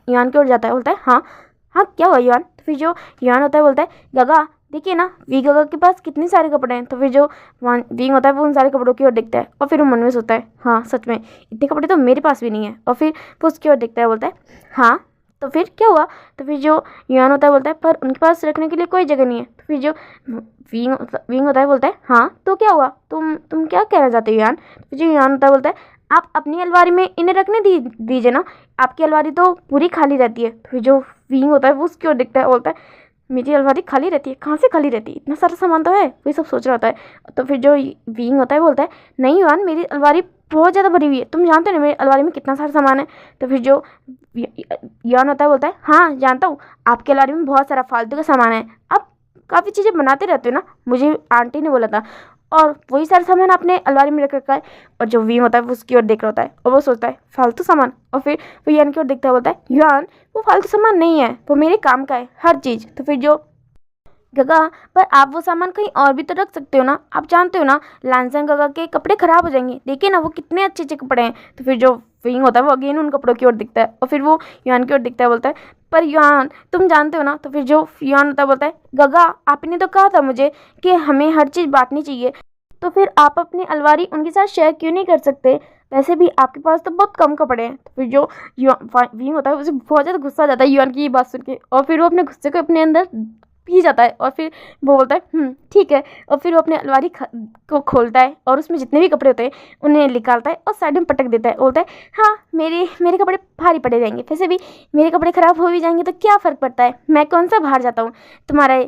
युआन की ओर जाता है, बोलता है हाँ क्या हुआ युआन। तो फिर जो युआन होता है बोलता है गगा देखिए ना वी गगा के पास कितने सारे कपड़े हैं। तो फिर जो विंग होता है वो उन सारे कपड़ों की ओर देखता है, और फिर वो मन में सोचता है हाँ सच में इतने कपड़े तो मेरे पास भी नहीं है। और फिर वो उसकी ओर देखता है, बोलता है हाँ तो फिर क्या हुआ। तो फिर जो युआन होता है बोलता है पर उनके पास रखने के लिए कोई जगह नहीं है। तो फिर जो विंग होता है बोलता है हाँ तो क्या हुआ, तुम क्या कहना चाहते हो युआन। तो फिर जो युआन होता है बोलता है आप अपनी अलमारी में इन्हें रखने दीजिए ना, आपकी अलमारी तो पूरी खाली रहती है। तो फिर जो विंग होता है वो उसकी ओर दिखता है, बोलता है मेरी अलमारी खाली रहती है, कहाँ से खाली रहती है, इतना सारा सामान तो है, वही सब सोच रहा होता है। तो फिर जो विंग होता है बोलता है नहीं युआन, मेरी अलमारी बहुत ज़्यादा भरी हुई है, तुम जानते हो ना मेरी अलमारी में कितना सारा सामान है। तो फिर जो युआन होता है बोलता है हाँ जानता हूँ, आपकी अलमारी में बहुत सारा फालतू का सामान है, आप काफ़ी चीज़ें बनाते रहते हो ना, मुझे आंटी ने बोला था, और वही सारा सामान आपने अलमारी में रख रखा है। और जो विंग होता है वो उसकी ओर देख रहा होता है और वो सोचता है फालतू सामान, और फिर वो युआन की ओर देखता है, बोलता है युआन वो फालतू सामान नहीं है, वो मेरे काम का है हर चीज़। तो फिर जो गगा पर आप वो सामान कहीं और भी तो रख सकते हो ना, आप जानते हो ना लानसन गगा के कपड़े खराब हो जाएंगे, देखिए ना वो कितने अच्छे अच्छे कपड़े हैं। तो फिर जो विंग होता है वो अगेन उन कपड़ों की ओर दिखता है और फिर वो युआन की ओर दिखता है, बोलता है पर युआन तुम जानते हो ना। तो फिर जो युआन होता है बोलता है गगा आपने तो कहा था मुझे कि हमें हर चीज़ बांटनी चाहिए, तो फिर आप अपनी अलमारी उनके साथ शेयर क्यों नहीं कर सकते, वैसे भी आपके पास तो बहुत कम कपड़े हैं। तो फिर जो विंग होता है उसे बहुत ज़्यादा गुस्सा आ जाता है युआन की ये बात सुन के, और फिर वो अपने गुस्से को अपने अंदर पी जाता है और फिर वो बोलता है ठीक है, और फिर वो अपने अलमारी को खोलता है और उसमें जितने भी कपड़े होते हैं उन्हें निकालता है और साइड में पटक देता है, बोलता है हाँ मेरे मेरे कपड़े भारी पड़े रहेंगे, वैसे भी मेरे कपड़े ख़राब हो भी जाएंगे तो क्या फ़र्क पड़ता है, मैं कौन सा बाहर जाता हूँ, तुम्हारे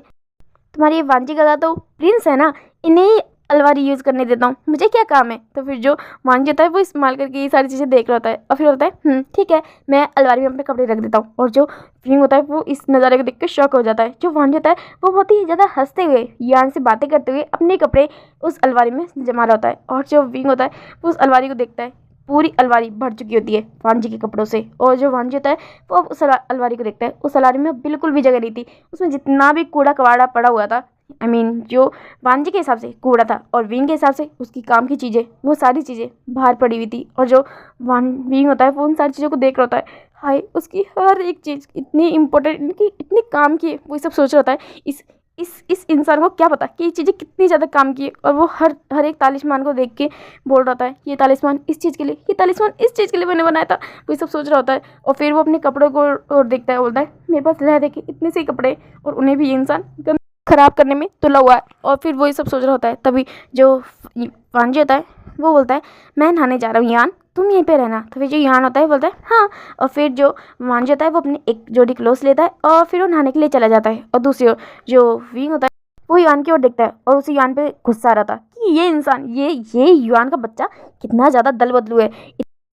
ये वांजी गगा तो प्रिंस है ना, इन्हें अलमारी यूज़ करने देता हूँ, मुझे क्या काम है। तो फिर जो वांजी होता है वो इस्तेमाल करके ये सारी चीज़ें देख रहा होता है और फिर बोलता है ठीक है, मैं अलमारी में अपने कपड़े रख देता हूँ। और जो विंग होता है वो इस नज़ारे को देख के शॉक हो जाता है। जो वांजी होता है वो बहुत ही ज़्यादा हंसते हुए युआन से बातें करते हुए अपने कपड़े उस अलमारी में जमा रहा होता है, और जो विंग होता है वो उस अलमारी को देखता है, पूरी अलमारी भर चुकी होती है वांजी के कपड़ों से। और जो वांजी होता है वो अब उस अलमारी को देखता है, उस अलमारी में बिल्कुल भी जगह नहीं थी, उसमें जितना भी कूड़ा कबाड़ा पड़ा हुआ था, जो वांजी के हिसाब से कूड़ा था और विंग के हिसाब से उसकी काम की चीज़ें, वो सारी चीज़ें बाहर पड़ी हुई थी। और जो विंग होता है वो उन सारी चीज़ों को देख रहा होता है, हाय उसकी हर एक चीज़ इतनी इंपॉर्टेंट, इनकी इतने काम की है, वो सब सोच रहा होता है इस इंसान को क्या पता कि ये चीज़ें कितनी ज़्यादा काम की है। और वो हर एक तालिस्मान को देख के बोल रहा होता है ये तालिस्मान इस चीज़ के लिए, ये तालिस्मान इस चीज़ के लिए मैंने बनाया था, वो सब सोच रहा होता है। और फिर वो अपने कपड़ों को और देखता है, बोलता है मेरे पास रह देखे इतने से कपड़े और उन्हें भी ये इंसान खराब करने में तुला हुआ है। और फिर वो ये सब सोच रहा होता है, तभी जो वांजी होता है वो बोलता है मैं नहाने जा रहा हूँ यान, तुम यहीं पे रहना। तो फिर जो यान होता है बोलता है हाँ, और फिर जो वांजी होता है वो अपनी एक जोड़ी क्लोथ्स लेता है और फिर वो नहाने के लिए चला जाता है। और दूसरी ओर जो विंग होता है वो युआन की ओर देखता है और उसे युआन पे गुस्सा आ रहा था कि ये इंसान, ये युआन का बच्चा कितना ज़्यादा दल बदलू है,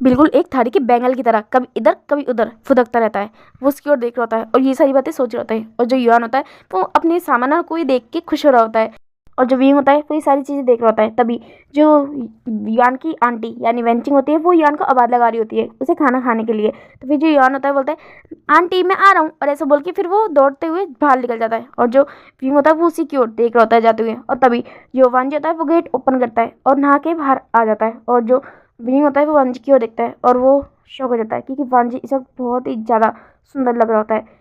बिल्कुल एक थाली के बैंगल की तरह कभी इधर कभी उधर फुदकता रहता है। वो उसकी ओर देख रहा होता है और ये सारी बातें सोच रहा होता है। और जो युआन होता है वो अपने सामान को ही देख के खुश हो रहा होता है, और जो विंग होता है वो ये सारी चीज़ें देख रहा होता है। तभी जो युआन की आंटी यानी वेंचिंग होती है वो युआन को आवाज़ लगा रही होती है उसे खाना खाने के लिए। तो फिर जो युआन होता है बोलता है आंटी मैं आ रहा हूँ, और ऐसा बोल के फिर वो दौड़ते हुए बाहर निकल जाता है। और जो विंग होता है वो उसी की ओर देख रहा होता है जाते हुए, और तभी जो वांजी होता है वो गेट ओपन करता है और नहा के बाहर आ जाता है। और जो विंग होता है वो वांजी की ओर देखता है और वो शौक हो जाता है क्योंकि वांजी इस वक्त बहुत ही ज़्यादा सुंदर लग रहा होता है।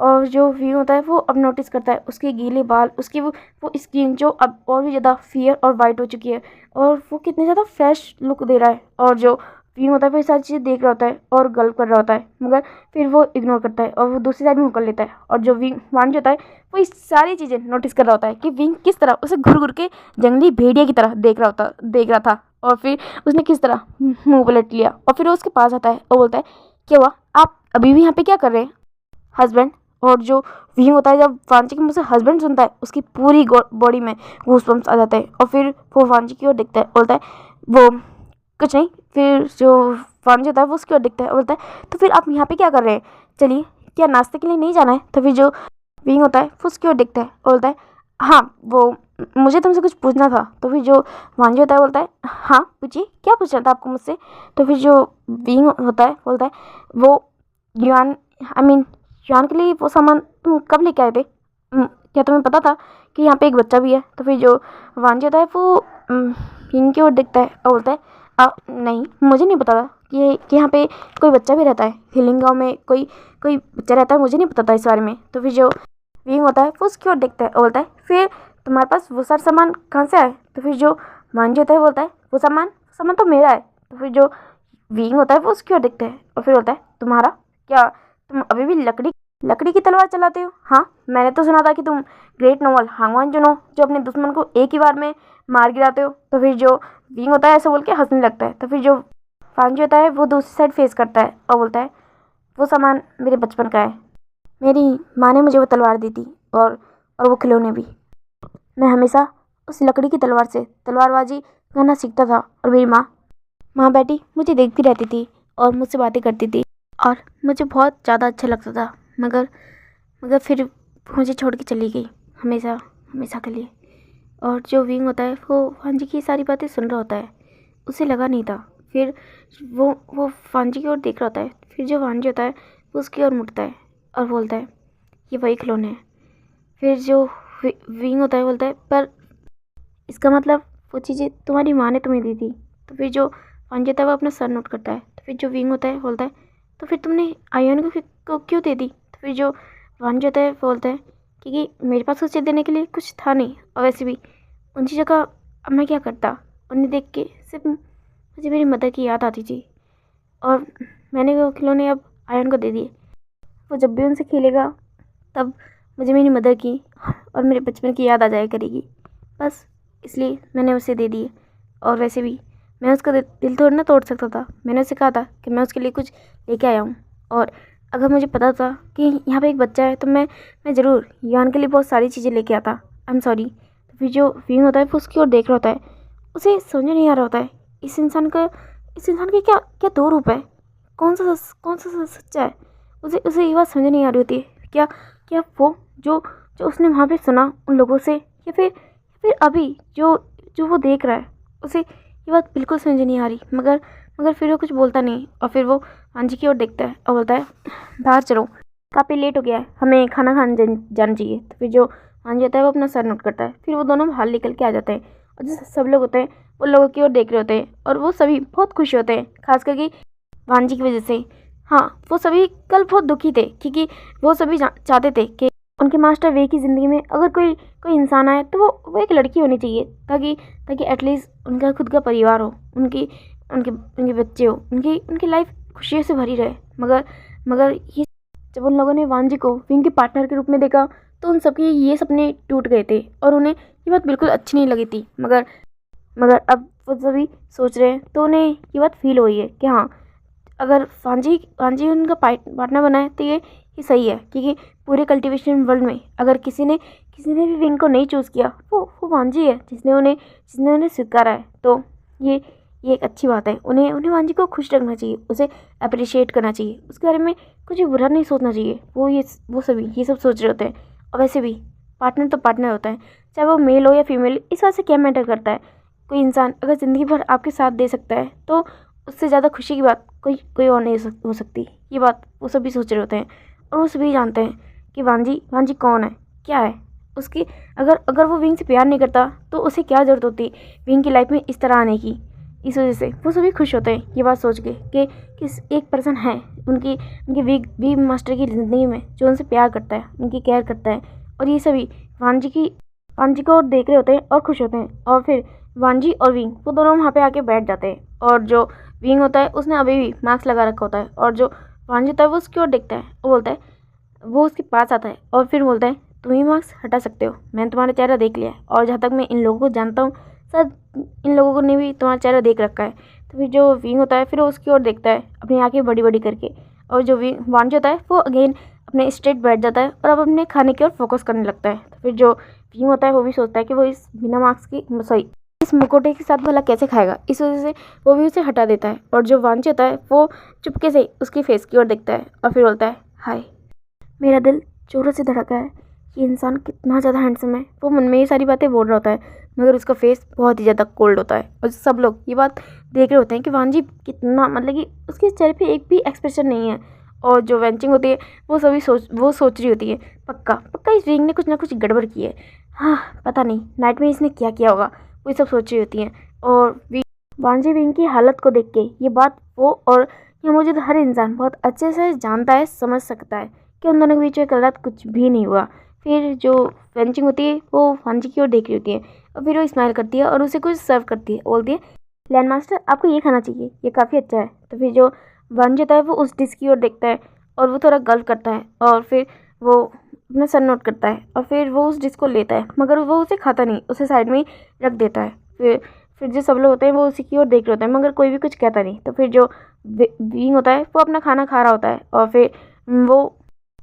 और जो विंग होता है वो अब नोटिस करता है उसके गीले बाल, उसकी वो स्किन जो अब और भी ज़्यादा फेयर और वाइट हो चुकी है, और वो कितने ज़्यादा फ्रेश लुक दे रहा है। और जो विंग होता है वो ये सारी चीज़ें देख रहा होता है और गल्प कर रहा होता है, मगर फिर वो इग्नोर करता है और वो दूसरी साइड में मुकर लेता है। और जो वांजी होता है वो इस सारी चीज़ें नोटिस कर रहा होता है कि विंग किस तरह उसे घुर घुर के जंगली भेड़िया की तरह देख रहा था, और फिर उसने किस तरह मुंह पलट लिया। और फिर वो उसके पास आता है और बोलता है क्या हुआ, आप अभी भी यहाँ पे क्या कर रहे हैं हस्बैंड। और जो विंग होता है जब वांजी के मुँह से हस्बैंड सुनता है उसकी पूरी बॉडी में गूज़बम्प्स आ जाते हैं, और फिर वो वांजी की ओर देखता है, बोलता है वो कुछ नहीं। फिर जो वांजी होता है वो उसकी ओर देखता है और बोलता है तो फिर आप यहाँ पे क्या कर रहे हैं, चलिए क्या नाश्ते के लिए नहीं जाना है। तो फिर जो विंग होता है वो उसकी ओर देखता है और बोलता है हाँ वो मुझे तुमसे कुछ पूछना था। तो फिर जो वांजी होता है बोलता है हाँ पूछिए क्या पूछना था आपको मुझसे। तो फिर जो विंग होता है बोलता है वो युआन युआन के लिए वो सामान तुम कब लेके आए थे, क्या तुम्हें पता था कि यहाँ पे एक बच्चा भी है। तो फिर जो वांजी होता है वो विंग की ओर देखता है और बोलता है नहीं मुझे नहीं पता था कि यहाँ पे कोई बच्चा भी रहता है, हीलिंग गाँव में कोई बच्चा रहता है, मुझे नहीं पता था इस बारे में। तो फिर जो विंग होता है वो उसकी ओर देखता है और बोलता है फिर तुम्हारे पास वो सारा सामान कहाँ से आए। तो फिर जो वांजी होता है बोलता है वो सामान तो मेरा है। तो फिर जो विंग होता है वो उसकी ओर देखता है और फिर बोलता है तुम्हारा, क्या तुम अभी भी लकड़ी की तलवार चलाते हो। हाँ मैंने तो सुना था कि तुम ग्रेट नोवेल हांगवान जुनो जो अपने दुश्मन को एक ही बार में मार गिराते हो। तो फिर जो विंग होता है ऐसा बोल के हंसने लगता है। तो फिर जो वांजी होता है वो दूसरी साइड फेस करता है और बोलता है वो सामान मेरे बचपन का है, मेरी माँ ने मुझे वो तलवार दी थी और वो खिलौने भी। मैं हमेशा उस लकड़ी की तलवार से तलवारबाजी करना सीखता था और मेरी माँ बैठी मुझे देखती रहती थी और मुझसे बातें करती थी और मुझे बहुत ज़्यादा अच्छा लगता था। मगर फिर मुझे छोड़ के चली गई हमेशा के लिए। और जो विंग होता है वो वांजी की सारी बातें सुन रहा होता है, उसे लगा नहीं था। फिर वो वांजी की ओर देख रहा होता है। फिर जो वांजी होता है वो उसकी ओर मुड़ता है और बोलता है ये वही खिलौने हैं। फिर जो विंग होता है बोलता है पर इसका मतलब वो चीज़ें तुम्हारी माँ ने तुम्हें दी थी। तो फिर जो वांजी होता है वो अपना सर नोट करता है। तो फिर जो विंग होता है बोलता है तो फिर तुमने आयन को क्यों दे दी। तो फिर जो वांजी होता है बोलता है क्योंकि मेरे पास उसे देने के लिए कुछ था नहीं, और वैसे भी उन चीज़ों का अब मैं क्या करता। उन्हें देख के सिर्फ मुझे मेरी मदर की याद आती थी और मैंने वो खिलौने अब आयन को दे दिए। वो जब भी उनसे खेलेगा तब मुझे मेरी मदर की और मेरे बचपन की याद आ जाया करेगी, बस इसलिए मैंने उसे दे दिए। और वैसे भी मैं उसका दिल थोड़ा ना तोड़ सकता था। मैंने उसे कहा था कि मैं उसके लिए कुछ लेके आया हूँ, और अगर मुझे पता था कि यहाँ पे एक बच्चा है तो मैं ज़रूर यान के लिए बहुत सारी चीज़ें लेके आता। I am sorry. तो फिर जो विंग होता है वो उसकी ओर देख रहा होता है। उसे समझ नहीं आ रहा होता है इस इंसान के क्या दो रूप है, कौन सा सच्चा है। उसे ये बात समझ नहीं आ रही होती है। क्या वो जो उसने वहाँ पे सुना उन लोगों से, या फिर अभी जो वो देख रहा है उसे ये बात बिल्कुल समझ नहीं आ रही। मगर फिर वो कुछ बोलता नहीं, और फिर वो वांजी की ओर देखता है और बोलता है बाहर चलो, काफ़ी लेट हो गया है, हमें खाना खाने जाना चाहिए। तो फिर जो वांजी होता है वो अपना सर नोट करता है। फिर वो दोनों बाहर निकल के आ जाते हैं, और जो सब लोग होते हैं वो लोगों की ओर देख रहे होते हैं, और वो सभी बहुत खुश होते हैं, खास करके वांजी की वजह से। हाँ, वो सभी कल बहुत दुखी थे क्योंकि वो सभी चाहते थे कि उनके मास्टर वे की ज़िंदगी में अगर कोई इंसान आए तो वो एक लड़की होनी चाहिए, ताकि एटलीस्ट उनका खुद का परिवार हो, उनके बच्चे हो, उनकी लाइफ खुशियों से भरी रहे। मगर ये जब उन लोगों ने वांजी को विंग के पार्टनर के रूप में देखा तो उन सबके ये सपने टूट गए थे, और उन्हें ये बात बिल्कुल अच्छी नहीं लगी थी। मगर अब वो सभी सोच रहे हैं तो उन्हें ये बात फील हुई है कि हाँ, अगर वांजी उनका पार्टनर बना है तो ये सही है, क्योंकि पूरे कल्टीवेशन वर्ल्ड में अगर किसी ने भी विंग को नहीं चूज़ किया वो वांजी है जिसने उन्हें स्वीकारा है। तो ये एक अच्छी बात है। उन्हें वांजी को खुश रखना चाहिए, उसे अप्रिशिएट करना चाहिए, उसके बारे में कुछ भी बुरा नहीं सोचना चाहिए। वो सभी ये सब सोच रहे होते हैं। और वैसे भी पार्टनर तो पार्टनर होता है, चाहे वो मेल हो या फीमेल, इस बात से क्या मैटर करता है। कोई इंसान अगर ज़िंदगी भर आपके साथ दे सकता है तो उससे ज़्यादा खुशी की बात कोई और नहीं हो सकती। ये बात वो सभी सोच रहे होते हैं, और वो सभी जानते हैं कि वांजी कौन है, क्या है उसकी। अगर वो विंग से प्यार नहीं करता तो उसे क्या ज़रूरत होती विंग की लाइफ में इस तरह आने की। इस वजह से वो सभी खुश होते हैं ये बात सोच के कि एक पर्सन है उनकी विंग मास्टर की ज़िंदगी में जो उनसे प्यार करता है, उनकी केयर करता है। और ये सभी वांजी को देख रहे होते हैं और खुश होते हैं। और फिर वांजी और विंग वो दोनों वहाँ पे आके बैठ जाते हैं, और जो विंग होता है उसने अभी भी मास्क लगा रखा होता है, और जो वांजी होता है वो उसकी ओर देखता है। वो बोलता है, वो उसके पास आता है और फिर बोलता है तुम ही मास्क हटा सकते हो, मैंने तुम्हारा चेहरा देख लिया है, और जहाँ तक मैं इन लोगों को जानता हूँ शायद इन लोगों ने भी तुम्हारा चेहरा देख रखा है। तो फिर जो विंग होता है फिर वो उसकी ओर देखता है अपनी आँखें बड़ी बड़ी करके, और जो वांजी होता है वो अगेन अपने स्ट्रेट बैठ जाता है और अब अपने खाने की ओर फोकस करने लगता है। तो फिर जो विंग होता है वो भी सोचता है कि वो इस बिना मास्क की सॉरी इस मुकोटे के साथ भला कैसे खाएगा, इस वजह से वो भी उसे हटा देता है। और जो वांजी होता है वो चुपके से उसकी फेस की ओर देखता है और फिर बोलता है हाय। मेरा दिल जोरों से धड़का है, ये इंसान कितना ज़्यादा हैंडसम है। वो मन में ये सारी बातें बोल रहा होता है, मगर उसका फेस बहुत ही ज़्यादा कोल्ड होता है, और सब लोग ये बात देख रहे होते हैं कि वांजी कितना, मतलब कि उसके चेहरे पे एक भी एक्सप्रेशन नहीं है। और जो वेंचिंग होती है वो सभी सोच रही होती है पक्का इस विंग ने कुछ ना कुछ गड़बड़ की है। हाँ, पता नहीं नाइट में इसने क्या किया होगा, वो सब सोच रही होती हैं। और वांजी विंग की हालत को देख के ये बात वो और यहाँ मौजूद हर इंसान बहुत अच्छे से जानता है, समझ सकता है कि उन दोनों के बीच में कल रात कुछ भी नहीं हुआ। फिर जो वेंचिंग होती है वो वांजी की ओर देख रही होती है, और फिर वो स्माइल करती है और उसे कुछ सर्व करती है, बोलती है लैंड मास्टर आपको ये खाना चाहिए, ये काफ़ी अच्छा है। तो फिर जो वांजी होता है वो उस डिश की ओर देखता है और वो थोड़ा गल्प करता है, और फिर वो अपना सर नोट करता है, और फिर वो उस डिश को लेता है, मगर वो उसे खाता नहीं, उसे साइड में ही रख देता है। फिर जो सब लोग होते हैं वो उसी की ओर देख रहे होते हैं, मगर कोई भी कुछ कहता नहीं। तो फिर जो विंग होता है वो अपना खाना खा रहा होता है, और फिर वो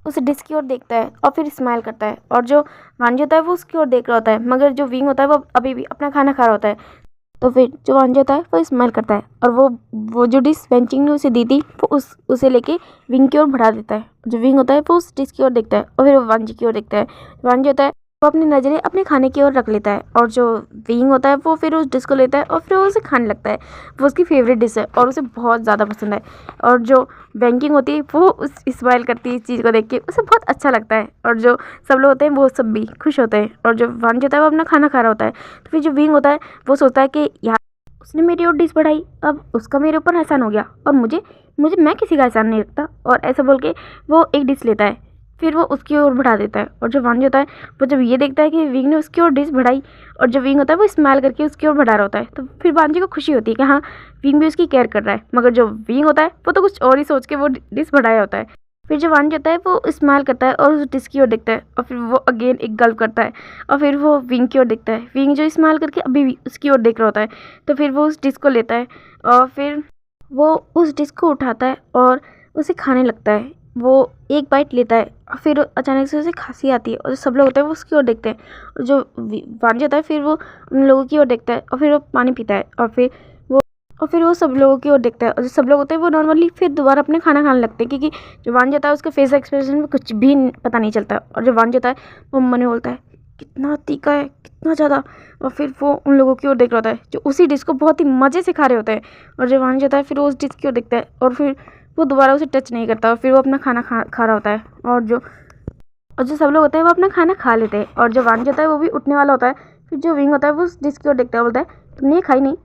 उस डिश की ओर देखता है और फिर स्माइल करता है, और जो वांजी होता है वो उसकी ओर देख रहा होता है, मगर जो विंग होता है वो अभी भी अपना खाना खा रहा होता है। तो फिर जो वांजी होता है वो स्माइल करता है, और वो जो डिश वेंचिंग ने उसे दी थी वो उसे लेके विंग की ओर बढ़ा देता है। जो विंग होता है वो उस डिश की ओर देखता है और फिर वो वांजी की ओर देखता है। वांजी होता है वो अपनी नज़रें अपने खाने की ओर रख लेता है, और जो विंग होता है वो फिर उस डिश को लेता है और फिर वो उसे खाने लगता है। वो उसकी फेवरेट डिश है और उसे बहुत ज़्यादा पसंद है, और जो बैंकिंग होती है वो उस स्माइल करती है इस चीज़ को देख के, उसे बहुत अच्छा लगता है। और जो सब लोग होते हैं वो सब भी खुश होते हैं, और जो वांजी होता है वो अपना खाना खा रहा होता है। तो फिर जो विंग होता है वो सोचता है कि यार उसने मेरी और डिश बढ़ाई, अब उसका मेरे ऊपर एहसान हो गया, और मुझे मुझे मैं किसी का एहसान नहीं रखता। और ऐसा बोल के वो एक डिश लेता है, फिर वो उसकी ओर बढ़ा देता है। और जो वांजी होता है वो जब ये देखता है कि विंग ने उसकी ओर डिश बढ़ाई, और जो विंग होता है वो स्माइल करके उसकी ओर बढ़ा रहा होता है, तो फिर वांजी को खुशी होती है कि हाँ, विंग भी उसकी केयर कर रहा है। मगर जो विंग होता है वो तो कुछ और ही सोच के वो डिश बढ़ाया होता है। फिर जो वांजी होता है वो स्माइल करता है और उस डिश की ओर देखता है, और फिर वो अगेन एक गल्प करता है, और फिर वो विंग की ओर देखता है। विंग जो स्माइल करके अभी भी उसकी ओर देख रहा होता है, तो फिर वो उस डिश को लेता है, और फिर वो उस डिश को उठाता है और उसे खाने लगता है। वो एक बाइट लेता है, और फिर अचानक से उसे खांसी आती है, और जो सब लोग होते हैं वो उसकी ओर देखते हैं। और जो वांजी होता है फिर वो उन लोगों की ओर देखता है, और फिर वो पानी पीता है, और फिर वो सब लोगों की ओर देखता है, और जो सब लोग होते हैं वो नॉर्मली फिर दोबारा अपने खाना खाने लगते हैं, क्योंकि जो वांजी होता है उसके फेस एक्सप्रेशन में कुछ भी पता नहीं चलता। और जो वांजी होता है वो मन में बोलता है कितना तीखा है, कितना ज़्यादा। और फिर वो उन लोगों की ओर देख रहा होता है जो उसी डिश को बहुत ही मज़े से खा रहे होते हैं। और जो वांजी होता है फिर वो उस डिश की ओर देखता है, और फिर वो दोबारा उसे टच नहीं करता, और फिर वो अपना खाना खा रहा होता है। और जो सब लोग होते हैं वो अपना खाना खा लेते हैं, और जो वांजी होता है वो भी उठने वाला होता है। फिर जो विंग होता है वो उस डिश की ओर देखता है, बोलता है तुमने ये खाई नहीं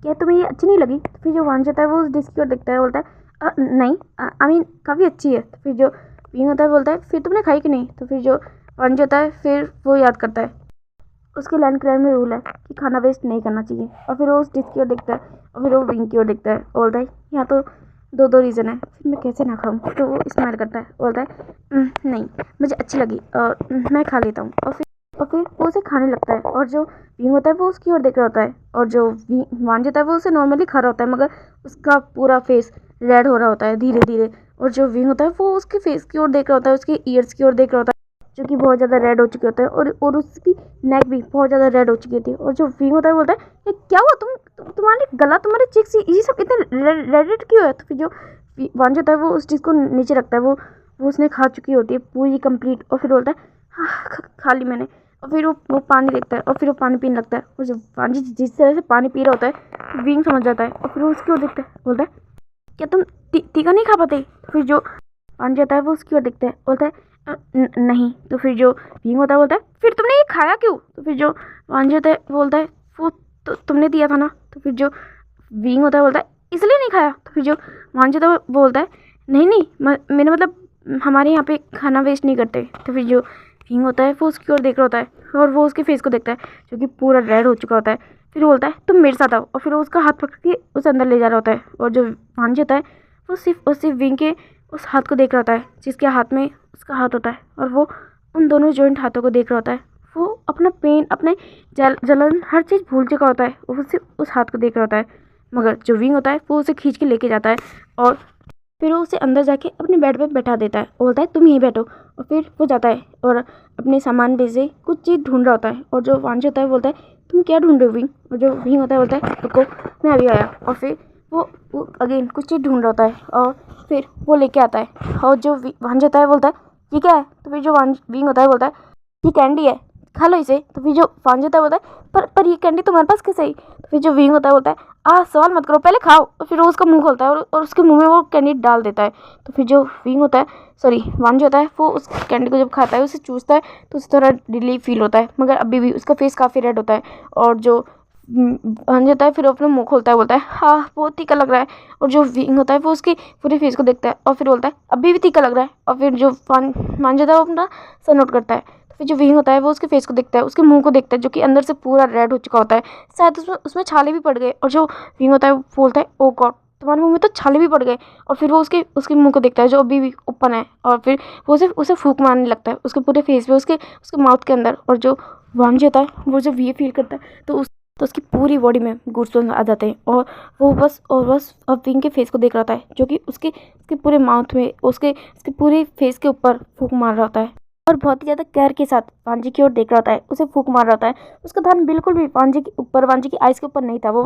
क्या तुम्हें ये अच्छी नहीं लगी? तो फिर जो वांजी होता है वो उस डिश की ओर देखता है, बोलता है नहीं, आई मीन काफ़ी अच्छी है। तो फिर जो विंग होता है बोलता है फिर तुमने खाई कि नहीं? तो फिर जो वांजी होता है फिर वो याद करता है उसके लैंड क्लैन में रूल है कि खाना वेस्ट नहीं करना चाहिए, और फिर वो उस डिश की ओर देखता है, और फिर वो विंग की ओर देखता है, बोलता है यहाँ तो दो रीज़न है, फिर मैं कैसे ना खाऊं? तो वो स्माइल करता है, बोलता है नहीं, मुझे अच्छी लगी और मैं खा लेता हूँ। और फिर वो उसे खाने लगता है, और जो विंग होता है वो उसकी ओर देख रहा होता है, और जो वांजी होता है वो उसे नॉर्मली खा रहा होता है, मगर उसका पूरा फेस रेड हो रहा होता है धीरे धीरे। और जो विंग होता है वो उसके फेस की ओर देख रहा होता है, उसके ईयर्स की ओर देख रहा होता है जो कि बहुत ज़्यादा रेड हो चुके होते हैं, और उसकी नेक भी बहुत ज़्यादा रेड हो चुकी होती है। और जो विंग होता है बोलता है ये क्या हुआ, तुम्हारे गला, तुम्हारे चिक्स, ये सब इतने रेड क्यों है? तो फिर जो वांजी होता है वो उस चीज़ को नीचे रखता है, वो उसने खा चुकी होती है पूरी कंप्लीट, और फिर बोलता है हाँ खा ली मैंने। और फिर वो पानी देखता है, और फिर वो पानी पीने लगता है, और जब वांजी जिस तरह से पानी पी रहा होता है विंग समझ जाता है, और फिर वो उसकी ओर देखता है, बोलता है क्या तुम तीखा नहीं खा पाते? तो फिर जो वांजी होता है वो उसकी ओर देखता है, बोलता है नहीं। तो फिर जो विंग होता है बोलता है फिर तुमने ये खाया क्यों? तो फिर जो वांजी होता है बोलता है वो तो तुमने दिया था ना। तो फिर जो विंग होता है बोलता है इसलिए नहीं खाया। तो फिर जो वांजी होता है बोलता है नहीं मैंने मतलब हमारे यहाँ पे खाना वेस्ट नहीं करते। तो फिर जो विंग होता है वो उसकी ओर देख रहा होता है, और वो उसके फेस को देखता है जो कि पूरा रेड हो चुका होता है। फिर बोलता है तुम मेरे साथ आओ, और फिर वो उसका हाथ पकड़ के उसे अंदर ले जा रहा होता है। और जो वांजी होता है वो सिर्फ विंग के उस हाथ को देख रहा होता है जिसके हाथ में उसका हाथ होता है, और वो उन दोनों जॉइंट हाथों को देख रहा होता है। वो अपना पेन, अपने जलन, हर चीज़ भूल चुका होता है, वो सिर्फ उस हाथ को देख रहा होता है। मगर जो विंग होता है वो उसे खींच के लेके जाता है, और फिर वो उसे अंदर जाके अपने बेड पे बैठा देता है, और बोलता है तुम यहीं बैठो। और फिर वो जाता है और अपने सामान में से कुछ चीज़ ढूंढ रहा होता है, और जो वांजी होता है बोलता है तुम क्या ढूंढ रहे हो विंग? और जो विंग होता है बोलता है रुको मैं अभी आया। और फिर वो अगेन कुछ चीज़ ढूंढ रहा होता है, और फिर वो लेके आता है, और जो वांजी होता है बोलता है ये क्या है? तो फिर जो विंग होता है बोलता है ये कैंडी है, खा लो इसे। तो फिर जो वांजी होता है बोलता है पर ये कैंडी तुम्हारे पास कैसे आई? तो फिर जो विंग होता है बोलता है सवाल मत करो, पहले खाओ। और फिर वो उसका मुंह खोलता है, और उसके मुंह में वो कैंडी डाल देता है। तो फिर जो विंग होता है, सॉरी वांजी होता है, वो उस कैंडी को जब खाता है, उसे चूसता है, तो उसे थोड़ा रिलीफ फील होता है, मगर अभी भी उसका फेस काफ़ी रेड होता है। और जो वांजी होता है फिर वो अपना मुंह खोलता है, बोलता है हाँ बहुत तीखा लग रहा है। और जो विंग होता है वो उसके पूरे फेस को देखता है, और फिर बोलता है अभी भी तीखा लग रहा है। और फिर जो वांजी होता है वो अपना सर नोट करता है। फिर जो विंग होता है वो उसके फेस को देखता है, उसके मुंह को देखता है जो कि अंदर से पूरा रेड हो चुका होता है, शायद उसमें छाले भी पड़ गए। और जो विंग होता है वो बोलता है ओ गॉड तुम्हारे मुंह में तो छाले भी पड़ गए। और फिर वो उसके मुंह को देखता है जो अभी भी ओपन है, और फिर वो उसे फूंक मारने लगता है उसके पूरे फेस पे, उसके माउथ के अंदर। और जो वांजी होता है वो जब ये फील करता है तो उसकी पूरी बॉडी में गूज़बम्स आ जाते हैं और वो बस अब विंग के फेस को देख रहा होता है, जो कि उसके उसके पूरे माउथ में उसके उसके पूरे फेस के ऊपर फूंक मार रहा होता है और बहुत ही ज़्यादा केयर के साथ वांजी की ओर देख रहा होता है, उसे फूंक मार रहा होता है। उसका ध्यान बिल्कुल भी वांजी के ऊपर, वांजी की आइज़ के ऊपर नहीं था। वो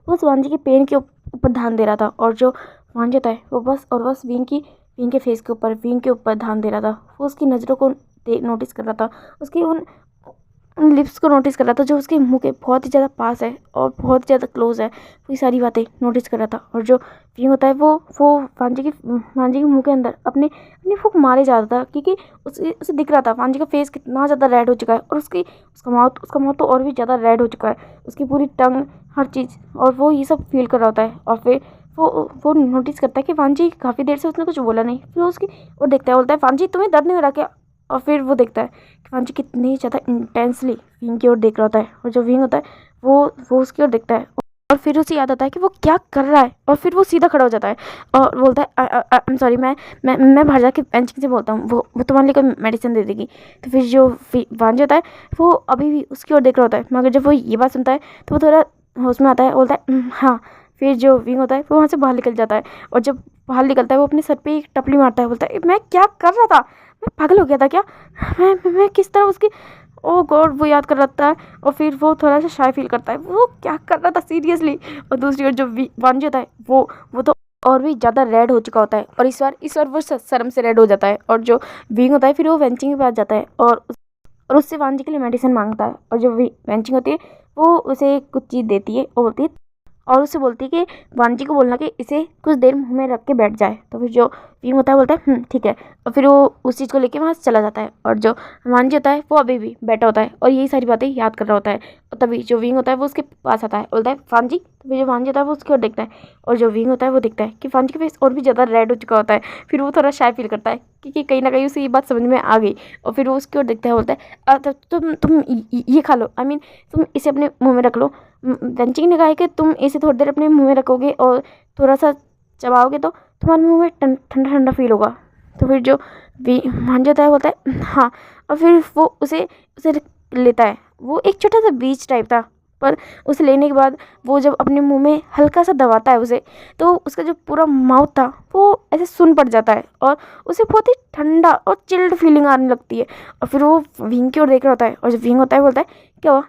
बस वांजी के पेन के ऊपर ध्यान दे रहा था और जो वांजी होता है वो बस विंग के फेस के ऊपर, विंग के ऊपर ध्यान दे रहा था। वो उसकी नज़रों को नोटिस कर रहा था, उसकी उन लिप्स को नोटिस कर रहा था जो उसके मुंह के बहुत ही ज़्यादा पास है और बहुत ही ज़्यादा क्लोज है। वो ये सारी बातें नोटिस कर रहा था और जो विंग होता है वो वांजी के मुंह के अंदर अपनी अपनी फूंक मारे जा रहा था, क्योंकि उसे दिख रहा था वांजी का फेस कितना ज़्यादा रेड हो चुका है और उसका माउथ तो और भी ज़्यादा रेड हो चुका है, उसकी पूरी टंग, हर चीज़। और वो ये सब फील कर रहा होता है और फिर वो नोटिस करता है कि वांजी काफ़ी देर से उसने कुछ बोला नहीं। फिर वो उसकी और देखता है, बोलता है, वांजी तुम्हें दर्द नहीं हो रहा क्या? और फिर वो देखता है कि वांजी कितनी ज़्यादा इंटेंसली विंग की ओर देख रहा होता है और जो विंग होता है वो उसकी ओर देखता है और फिर उसे याद आता है कि वो क्या कर रहा है और फिर वो सीधा खड़ा हो जाता है और बोलता है, आई एम सॉरी, मैं बाहर जाके वेंचिंग से बोलता हूँ, वो तुम्हारे लिए कोई मेडिसिन दे देगी। तो फिर जो वांजी होता है वो अभी भी उसकी ओर देख रहा होता है, मगर जब वो ये बात सुनता है तो वो थोड़ा होश में आता है, बोलता है हाँ। फिर जो विंग होता है वो वहाँ से बाहर निकल जाता है और जब बाहर निकलता है वो अपने सर पे एक टपली मारता है, बोलता है, मैं क्या कर रहा था? मैं पागल हो गया था क्या? मैं किस तरह उसकी, ओ गॉड, वो याद कर रहा था और फिर वो थोड़ा सा शाय फील करता है, वो क्या कर रहा था सीरियसली। और दूसरी ओर जो वांजी होता है वो तो और भी ज़्यादा रेड हो चुका होता है और इस बार वो शर्म से रेड हो जाता है और जो विंग होता है फिर वो वेंचिंग के पास जाता है और उससे वांजी के लिए मेडिसिन मांगता है और जो वेंचिंग होती है वो उसे कुछ चीज़ देती है और बोलती है, और उससे बोलती है कि वांजी को बोलना कि इसे कुछ देर मुंह में रख के बैठ जाए। तो फिर जो विंग होता है बोलता है ठीक है, और फिर वो उस चीज़ को लेके वहाँ से चला जाता है और जो वांजी होता है वो अभी भी बैठा होता है और यही सारी बातें याद कर रहा होता है। और तभी जो विंग होता है वो उसके पास आता है, बोलता है, वांजी। तो फिर जो वांजी होता है वो उसकी ओर देखता है और जो विंग होता है वो देखता है कि वांजी का फेस और भी ज़्यादा रेड हो चुका होता है। फिर वो थोड़ा शाय फील करता है क्योंकि कहीं ना कहीं उसे ये बात समझ में आ गई और फिर वो उसकी ओर देखता है, बोलता है, तुम ये खा लो, आई मीन तुम इसे अपने मुँह में रख लो। वेंचिंग ने कहा है कि तुम इसे थोड़ी देर अपने मुंह में रखोगे और थोड़ा सा चबाओगे तो तुम्हारे मुंह में ठंडा ठंडा फील होगा। तो फिर जो मान जाता है, बोलता है हाँ। और फिर वो उसे उसे लेता है। वो एक छोटा सा बीज टाइप था, पर उसे लेने के बाद वो जब अपने मुंह में हल्का सा दबाता है उसे, तो उसका जो पूरा माउथ था वो ऐसे सुन पड़ जाता है और उसे बहुत ही ठंडा और चिल्ड फीलिंग आने लगती है। और फिर वो विंग की ओर देख रहा होता है और जब विंग होता है बोलता है, क्या हुआ,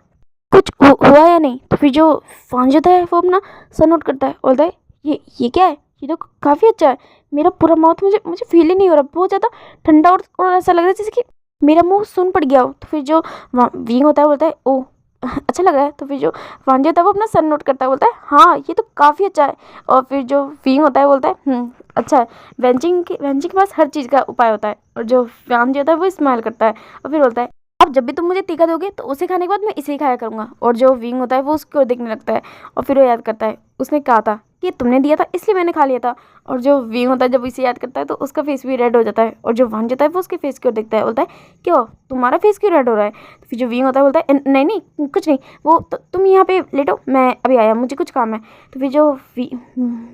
कुछ हुआ या नहीं? तो फिर जो वांजी होता है वो अपना सर नोट करता है, बोलता है, ये क्या है? ये तो काफ़ी अच्छा है। मेरा पूरा माउथ मुझे मुझे फील ही नहीं हो रहा, बहुत ज़्यादा ठंडा और ऐसा लग रहा है जैसे कि मेरा मुंह सुन पड़ गया हो। तो फिर जो विंग होता है बोलता है, ओह अच्छा लग रहा है। तो फिर जो वांजी होता है वो अपना सर नोट करता है, बोलता है, हाँ ये तो काफ़ी अच्छा है। और फिर जो विंग होता है बोलता है, अच्छा है। वेंचिंग के पास हर चीज़ का उपाय होता है। और जो वांजी होता है वो स्माइल करता है और फिर बोलता है, अब जब भी तुम मुझे टीका दोगे तो उसे खाने के बाद मैं इसे ही खाया करूँगा। और जो विंग होता है वो उसको देखने लगता है और फिर वो याद करता है, उसने कहा था कि तुमने दिया था इसलिए मैंने खा लिया था। और जो विंग होता है जब इसे याद करता है तो उसका फेस भी रेड हो जाता है और जो वांजी होता है वो उसके फेस की ओर देखता है, बोलता है, क्यों तुम्हारा फेस क्यों रेड हो रहा है? तो फिर जो विंग होता है बोलता है, नहीं नहीं कुछ नहीं, वो तुम यहाँ पे लेटो, मैं अभी आया, मुझे कुछ काम है। तो फिर जो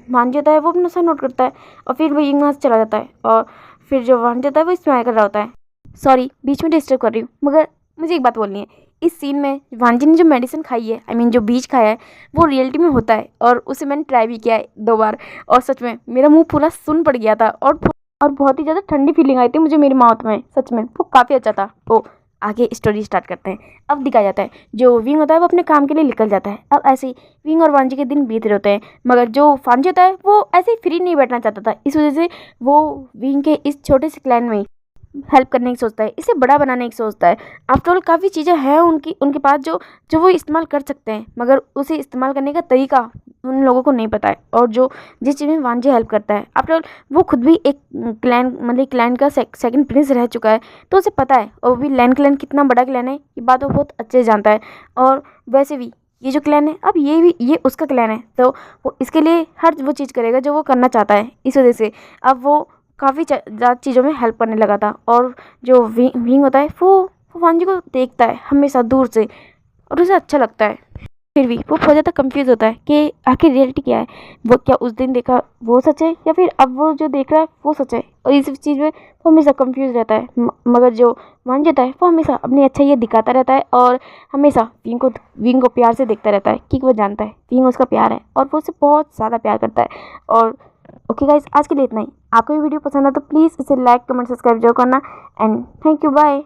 वांजी होता है वो अपना सर नोट करता है और फिर विंग वहाँ से चला जाता है और फिर जो वांजी होता है वो स्माइल कर रहा होता है। सॉरी बीच में डिस्टर्ब कर रही हूँ, मगर मुझे एक बात बोलनी है। इस सीन में वांजी ने जो मेडिसिन खाई है, आई मीन जो बीज खाया है, वो रियलिटी में होता है और उसे मैंने ट्राई भी किया है 2 बार और सच में मेरा मुंह पूरा सुन पड़ गया था और बहुत ही ज़्यादा ठंडी फीलिंग आई थी मुझे मेरे माउथ में। सच में वो काफ़ी अच्छा था। तो आगे स्टोरी स्टार्ट करते हैं। अब दिखाया जाता है जो विंग होता है वो अपने काम के लिए निकल जाता है। अब ऐसे ही विंग और वांजी के दिन बीत रहे होते हैं, मगर जो वांजी होता है वो ऐसे ही फ्री नहीं बैठना चाहता था। इस वजह से वो विंग के इस छोटे से क्लैन में हेल्प करने की सोचता है, इसे बड़ा बनाने की सोचता है। आफ्टर ऑल काफ़ी चीज़ें हैं उनके पास जो जो वो इस्तेमाल कर सकते हैं, मगर उसे इस्तेमाल करने का तरीका उन लोगों को नहीं पता है। और जो जिस चीज़ में वांजी हेल्प करता है, आफ्टर ऑल वो खुद भी एक क्लैन का सेकंड प्रिंस रह चुका है, तो उसे पता है। और वो भी लैन क्लैन कितना बड़ा क्लैन है ये बात वो बहुत अच्छे से जानता है। और वैसे भी ये जो क्लैन है, अब ये उसका क्लैन है, तो वो इसके लिए हर वो चीज़ करेगा जो वो करना चाहता है। इस वजह से अब वो काफ़ी ज़्यादा चीज़ों में हेल्प करने लगा था। और जो विंग होता है वो वांजी को देखता है हमेशा दूर से और उसे अच्छा लगता है। फिर भी वो बहुत ज़्यादा कंफ्यूज होता है कि आखिर रियलिटी क्या है। वो क्या उस दिन देखा वो सच है या फिर अब वो जो देख रहा है वो सच है। और इस चीज़ में वो हमेशा कंफ्यूज रहता है। मगर जो मान जाता है वो हमेशा अपनी अच्छाई दिखाता रहता है और हमेशा विंग को प्यार से देखता रहता है, क्योंकि वो जानता है विंग उसका प्यार है और वो उसे बहुत ज़्यादा प्यार करता है। और ओके गाइस, आज के लिए इतना ही। आपको ये वीडियो पसंद है तो प्लीज़ इसे लाइक कमेंट सब्सक्राइब जरूर करना। And thank you, bye.